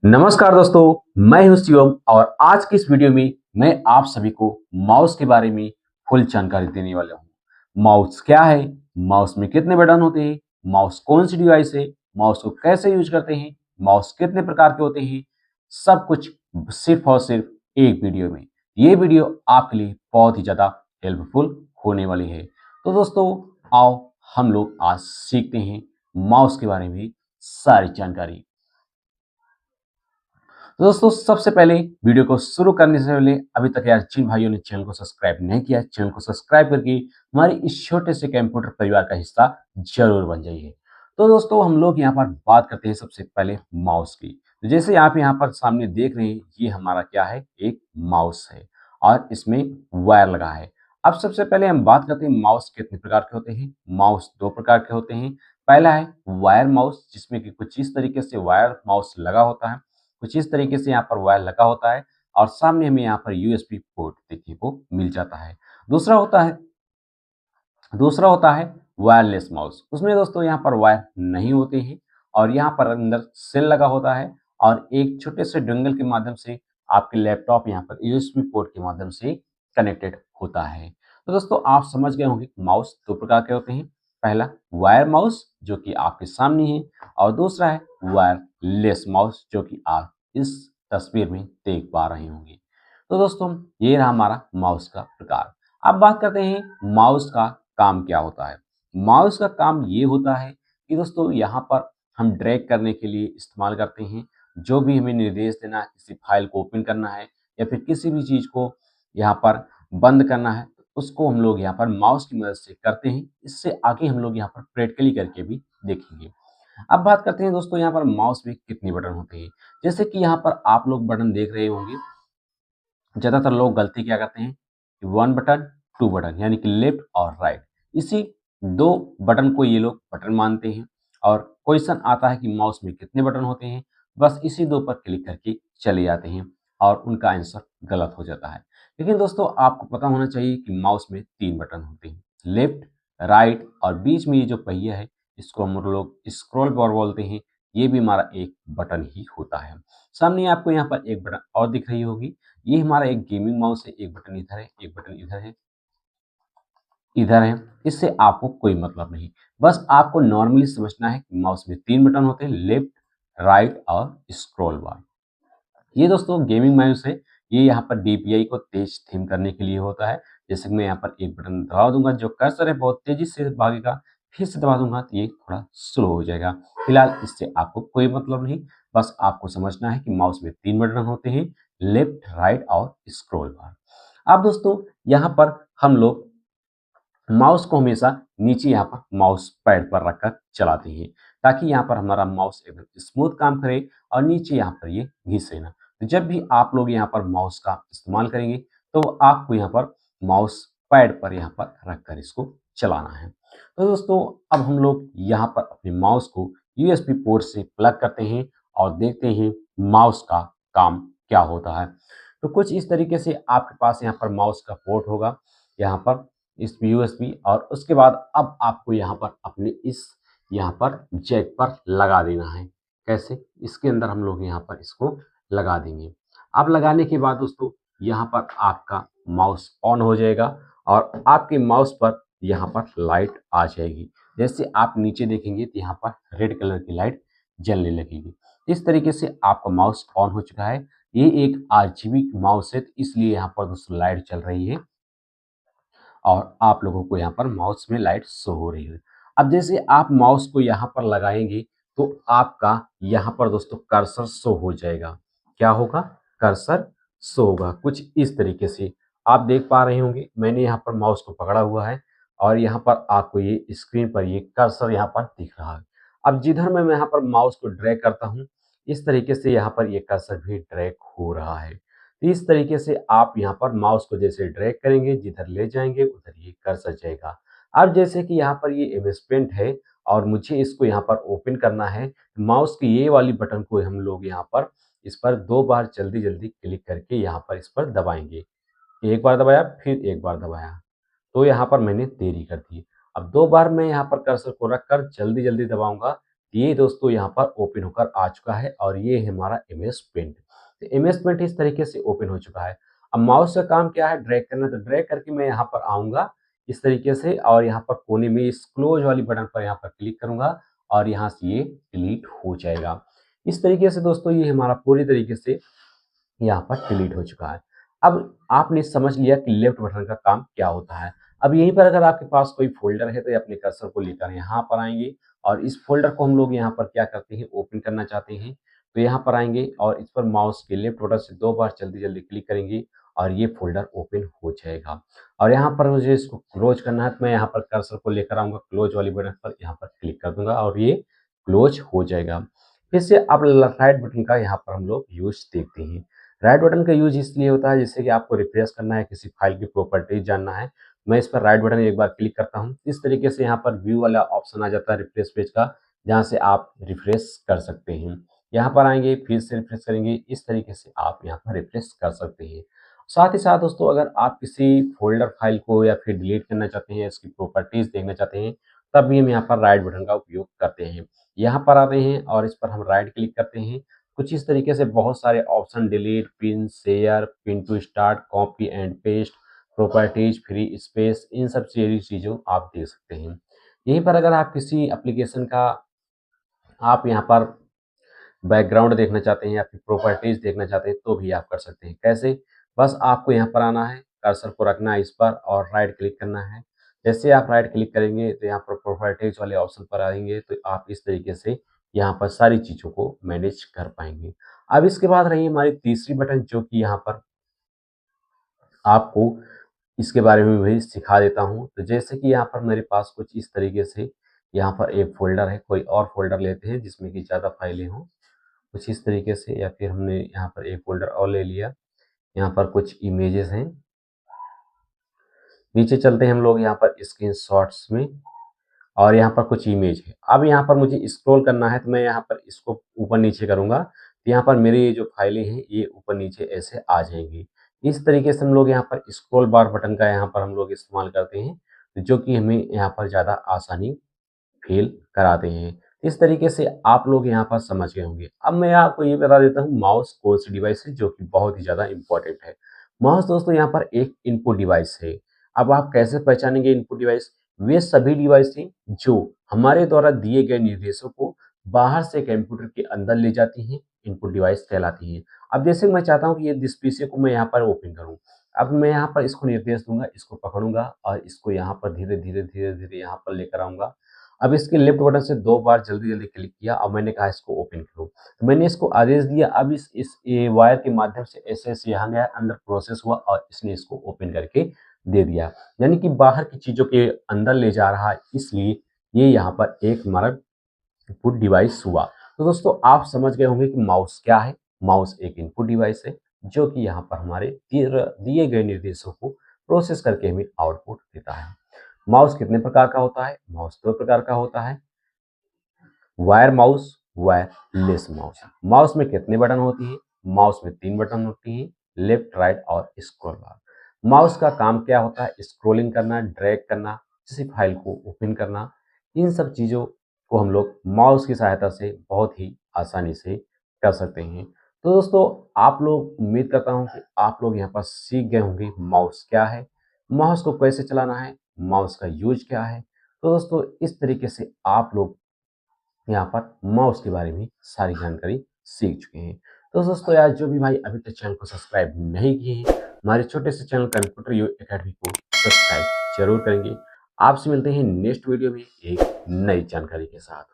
नमस्कार दोस्तों, मैं हूं शिवम और आज की इस वीडियो में मैं आप सभी को माउस के बारे में फुल जानकारी देने वाला हूं। माउस क्या है, माउस में कितने बटन होते हैं, माउस कौन सी डिवाइस है, माउस को कैसे यूज करते हैं, माउस कितने प्रकार के होते हैं, सब कुछ सिर्फ और सिर्फ एक वीडियो में। ये वीडियो आपके लिए बहुत ही ज्यादा हेल्पफुल होने वाली है। तो दोस्तों, आओ हम लोग आज सीखते हैं माउस के बारे में सारी जानकारी। तो दोस्तों, सबसे पहले वीडियो को शुरू करने से पहले अभी तक यार जिन भाइयों ने चैनल को सब्सक्राइब नहीं किया, चैनल को सब्सक्राइब करके हमारे इस छोटे से कंप्यूटर परिवार का हिस्सा जरूर बन जाइए। तो दोस्तों, हम लोग यहाँ पर बात करते हैं सबसे पहले माउस की। तो जैसे आप यहाँ पर सामने देख रहे हैं, ये हमारा क्या है, एक माउस है और इसमें वायर लगा है। अब सबसे पहले हम बात करते हैं माउस कितने प्रकार के होते हैं। माउस दो प्रकार के होते हैं। पहला है वायर माउस, जिसमें कि कुछ इस तरीके से वायर माउस लगा होता है, कुछ इस तरीके से यहाँ पर वायर लगा होता है और सामने हमें यहाँ पर यूएसबी पोर्ट देखने को मिल जाता है। दूसरा होता है वायरलेस माउस। उसमें दोस्तों यहाँ पर वायर नहीं होते हैं और यहाँ पर अंदर सेल लगा होता है और एक छोटे से डोंगल के माध्यम से आपके लैपटॉप यहाँ पर यूएसबी पोर्ट के माध्यम से कनेक्टेड होता है। तो दोस्तों, आप समझ गए होंगे माउस दो प्रकार के होते हैं। पहला वायर माउस जो कि आपके सामने है और दूसरा है वायरलेस माउस जो कि आप इस तस्वीर में देख पा रहे होंगे। तो दोस्तों, ये रहा हमारा माउस का प्रकार। अब बात करते हैं माउस का काम क्या होता है। माउस का काम ये होता है कि दोस्तों, यहाँ पर हम ड्रैग करने के लिए इस्तेमाल करते हैं। जो भी हमें निर्देश देना है, किसी फाइल को ओपन करना है या फिर किसी भी चीज को यहाँ पर बंद करना है, उसको हम लोग यहाँ पर माउस की मदद से करते हैं। इससे आगे हम लोग यहाँ पर प्रैक्टिकली करके भी देखेंगे। अब बात करते हैं दोस्तों, यहाँ पर माउस में कितने बटन होते हैं। जैसे कि यहाँ पर आप लोग बटन देख रहे होंगे, ज्यादातर लोग गलती क्या करते हैं कि वन बटन टू बटन यानी कि लेफ्ट और राइट, इसी दो बटन को ये लोग बटन मानते हैं और क्वेश्चन आता है कि माउस में कितने बटन होते हैं, बस इसी दो पर क्लिक करके चले जाते हैं और उनका आंसर गलत हो जाता है। लेकिन दोस्तों, आपको पता होना चाहिए कि माउस में तीन बटन होते हैं, लेफ्ट, राइट और बीच में ये जो पहिया है, इसको हम लोग स्क्रॉल बार बोलते हैं। ये भी हमारा एक बटन ही होता है। सामने आपको यहाँ पर एक बटन और दिख रही होगी, ये हमारा एक गेमिंग माउस है। एक बटन इधर है, एक बटन इधर है, इधर है। इससे आपको कोई मतलब नहीं, बस आपको नॉर्मली समझना है कि माउस में तीन बटन होते हैं, लेफ्ट, राइट और स्क्रॉल बार। ये दोस्तों गेमिंग माउस है। ये यहाँ पर डीपीआई को तेज थीम करने के लिए होता है। जैसे कि मैं यहाँ पर एक बटन दबा दूंगा, जो कर्सर है बहुत तेजी से भागेगा, फिर से दबा दूंगा तो ये थोड़ा स्लो हो जाएगा। फिलहाल इससे आपको कोई मतलब नहीं, बस आपको समझना है कि माउस में तीन बटन होते हैं, लेफ्ट, राइट और स्क्रॉल बार। अब दोस्तों, यहाँ पर हम लोग माउस को हमेशा नीचे यहाँ पर माउस पैड पर रखकर चलाते हैं, ताकि यहाँ पर हमारा माउस एकदम स्मूथ काम करे और नीचे यहाँ पर ये घिसे ना। तो जब भी आप लोग यहाँ पर माउस का इस्तेमाल करेंगे, तो आपको यहाँ पर माउस पैड पर यहाँ पर रखकर इसको चलाना है। तो दोस्तों, अब हम लोग यहाँ पर अपने माउस को यूएसबी पोर्ट से प्लग करते हैं और देखते हैं माउस का काम क्या होता है। तो कुछ इस तरीके से आपके पास यहाँ पर माउस का पोर्ट होगा, यहाँ पर इस यूएसबी, और उसके बाद अब आपको यहाँ पर अपने इस यहाँ पर जैक पर लगा देना है। कैसे? इसके अंदर हम लोग यहाँ पर इसको लगा देंगे। अब लगाने के बाद दोस्तों, यहाँ पर आपका माउस ऑन हो जाएगा और आपके माउस पर यहाँ पर लाइट आ जाएगी। जैसे आप नीचे देखेंगे तो यहाँ पर रेड कलर की लाइट जलने लगेगी। इस तरीके से आपका माउस ऑन हो चुका है। ये एक आरजीबी माउस है, तो इसलिए यहाँ पर दोस्तों लाइट चल रही है और आप लोगों को यहाँ पर माउस में लाइट शो हो रही है। अब जैसे आप माउस को यहाँ पर लगाएंगे, तो आपका यहाँ पर दोस्तों कर्सर शो हो जाएगा। क्या होगा? कर्सर शो होगा कुछ इस तरीके से। आप देख पा रहे होंगे, मैंने यहाँ पर माउस को पकड़ा हुआ है और यहाँ पर आपको ये स्क्रीन पर ये कर्सर यहाँ पर दिख रहा है। अब जिधर मैं यहाँ पर माउस को ड्रैग करता हूँ, इस तरीके से यहाँ पर ये कर्सर भी ड्रैग हो रहा है। इस तरीके से आप यहाँ पर माउस को जैसे ड्रैग करेंगे, जिधर ले जाएंगे उधर ये कर्सर जाएगा। अब जैसे कि यहाँ पर ये एमएस पेंट है और मुझे इसको यहाँ पर ओपन करना है, माउस की ये वाली बटन को हम लोग यहाँ पर इस पर दो बार जल्दी जल्दी क्लिक करके यहाँ पर इस पर दबाएंगे। एक बार दबाया, फिर एक बार दबाया, तो यहाँ पर मैंने देरी कर दी। अब दो बार मैं यहाँ पर कर्सर को रखकर जल्दी जल्दी दबाऊंगा, ये दोस्तों यहाँ पर ओपन होकर आ चुका है और ये है हमारा इमेज पेंट। तो इमेज पेंट इस तरीके से ओपन हो चुका है। अब माउस का काम क्या है, ड्रैग करना। तो ड्रैग करके मैं यहाँ पर आऊँगा इस तरीके से और यहाँ पर कोने में इस क्लोज वाली बटन पर यहाँ पर क्लिक करूँगा और यहाँ से ये डिलीट हो जाएगा। इस तरीके से दोस्तों ये हमारा पूरी तरीके से यहाँ पर डिलीट हो चुका है। अब आपने समझ लिया कि लेफ्ट बटन का काम क्या होता है। अब यहीं पर अगर आपके पास कोई फ़ोल्डर है तो ये अपने कर्सर को लेकर यहाँ पर आएँगे और इस फ़ोल्डर को हम लोग यहाँ पर क्या करते हैं, ओपन करना चाहते हैं। तो यहाँ पर आएँगे और इस पर माउस के लेफ्ट बटन से 2 बार जल्दी-जल्दी क्लिक करेंगे और ये फ़ोल्डर ओपन हो जाएगा। और यहाँ पर मुझे इसको क्लोज़ करना है तो मैं यहाँ पर कर्सर को लेकर आऊँगा क्लोज़ वाली बटन पर, यहाँ पर क्लिक कर दूँगा और ये क्लोज़ हो जाएगा। फिर से अब राइट बटन का यहाँ पर हम लोग यूज़ देखते हैं। राइट बटन का यूज़ इसलिए होता है जैसे कि आपको रिफ्रेश करना है, किसी फाइल की प्रॉपर्टीज जानना है। मैं इस पर राइट बटन एक बार क्लिक करता हूँ। इस तरीके से यहाँ पर व्यू वाला ऑप्शन आ जाता है रिफ्रेश पेज का, जहाँ से आप रिफ्रेश कर सकते हैं। यहाँ पर आएँगे, फिर से रिफ्रेश करेंगे, इस तरीके से आप यहाँ पर रिफ्रेश कर सकते हैं। साथ ही साथ दोस्तों अगर आप किसी फ़ोल्डर फाइल को या फिर डिलीट करना चाहते हैं, इसकी प्रॉपर्टीज देखना चाहते हैं, तब भी हम यहाँ पर राइट बटन का उपयोग करते हैं। यहाँ पर आते हैं और इस पर हम राइट क्लिक करते हैं। कुछ इस तरीके से बहुत सारे option delete, pin, share, pin to start, copy and paste, properties, free space, इन सब सारी चीज़ों आप देख सकते हैं। यहीं पर अगर आप किसी एप्लीकेशन का आप यहाँ पर बैकग्राउंड देखना चाहते हैं या फिर प्रॉपर्टीज देखना चाहते हैं तो भी आप कर सकते हैं। कैसे? बस आपको यहाँ पर आना है, कर्सर को रखना है इस पर और राइट क्लिक करना है। जैसे आप राइट क्लिक करेंगे तो यहाँ पर प्रॉपर्टीज वाले ऑप्शन पर आएँगे तो आप इस तरीके से यहाँ पर सारी चीज़ों को मैनेज कर पाएँगे। अब इसके बाद रही हमारी तीसरी बटन जो कि यहाँ पर आपको इसके बारे में भी सिखा देता हूँ। तो जैसे कि यहाँ पर मेरे पास कुछ इस तरीके से यहाँ पर एक फ़ोल्डर है, कोई और फ़ोल्डर लेते हैं जिसमें कि ज़्यादा फाइलें हों। कुछ इस तरीके से या फिर हमने यहाँ पर एक फ़ोल्डर और ले लिया। यहाँ पर कुछ इमेजेस हैं। नीचे चलते हैं हम लोग यहाँ पर स्क्रीनशॉट्स में और यहाँ पर कुछ इमेज है। अब यहाँ पर मुझे स्क्रॉल करना है तो मैं यहाँ पर इसको ऊपर-नीचे करूँगा, तो यहाँ पर मेरी ये जो फाइलें हैं ये ऊपर-नीचे ऐसे आ जाएँगी। इस तरीके से हम लोग यहाँ पर स्क्रॉल बार बटन का यहाँ पर हम लोग इस्तेमाल करते हैं, जो कि हमें यहाँ पर ज़्यादा आसानी फ़ील कराते हैं। इस तरीके से आप लोग यहाँ पर समझ गए होंगे। अब मैं आपको ये बता देता हूँ माउस कौन-सी डिवाइस है जो कि बहुत ही ज़्यादा इम्पोर्टेंट है। माउस दोस्तों यहाँ पर एक इनपुट डिवाइस है। अब आप कैसे पहचानेंगे इनपुट डिवाइस? वे सभी डिवाइस हैं जो हमारे द्वारा दिए गए निर्देशों को बाहर से कंप्यूटर के अंदर ले जाती हैं, इनपुट डिवाइस कहलाती हैं। अब जैसे मैं चाहता हूँ कि ये डिस्प्ले को मैं यहाँ पर ओपन करूँ। अब मैं यहाँ पर इसको निर्देश दूँगा, इसको पकड़ूँगा और इसको यहाँ पर धीरे-धीरे, धीरे-धीरे यहाँ पर लेकर आऊँगा। अब इसके लेफ्ट बटन से 2 बार जल्दी-जल्दी क्लिक किया और मैंने कहा इसको ओपन करो। तो मैंने इसको आदेश दिया, अब इस ये वायर के माध्यम से ऐसे-ऐसे यहाँ गया, अंदर प्रोसेस हुआ और इसने इसको ओपन करके दे दिया। यानी कि बाहर की चीज़ों के अंदर ले जा रहा है, इसलिए ये यहाँ पर एक हमारा इनपुट डिवाइस हुआ। तो दोस्तों आप समझ गए होंगे कि माउस क्या है। माउस एक इनपुट डिवाइस है जो कि यहाँ पर हमारे दिए गए निर्देशों को प्रोसेस करके हमें आउटपुट देता है। माउस कितने प्रकार का होता है? माउस 2 प्रकार का होता है, wire mouse, wireless mouse. Mouse में कितने बटन होती हैं? माउस में 3 बटन होती हैं, लेफ्ट, राइट और स्क्रॉल बार। माउस का काम क्या होता है? स्क्रॉलिंग करना, ड्रैग करना, किसी फाइल को ओपन करना, इन सब चीज़ों को हम लोग माउस की सहायता से बहुत ही आसानी से कर सकते हैं। तो दोस्तों आप लोग, उम्मीद करता हूँ कि आप लोग यहाँ पर सीख गए होंगे माउस क्या है, माउस को कैसे चलाना है, माउस का यूज़ क्या है। तो दोस्तों इस तरीके से आप लोग यहाँ पर माउस के बारे में सारी जानकारी सीख चुके हैं। तो दोस्तों यार जो भी भाई अभी तक चैनल को सब्सक्राइब नहीं किए हैं, हमारे छोटे से चैनल कंप्यूटर यू एकेडमी को सब्सक्राइब जरूर करेंगे। आपसे मिलते हैं नेक्स्ट वीडियो में एक नई जानकारी के साथ।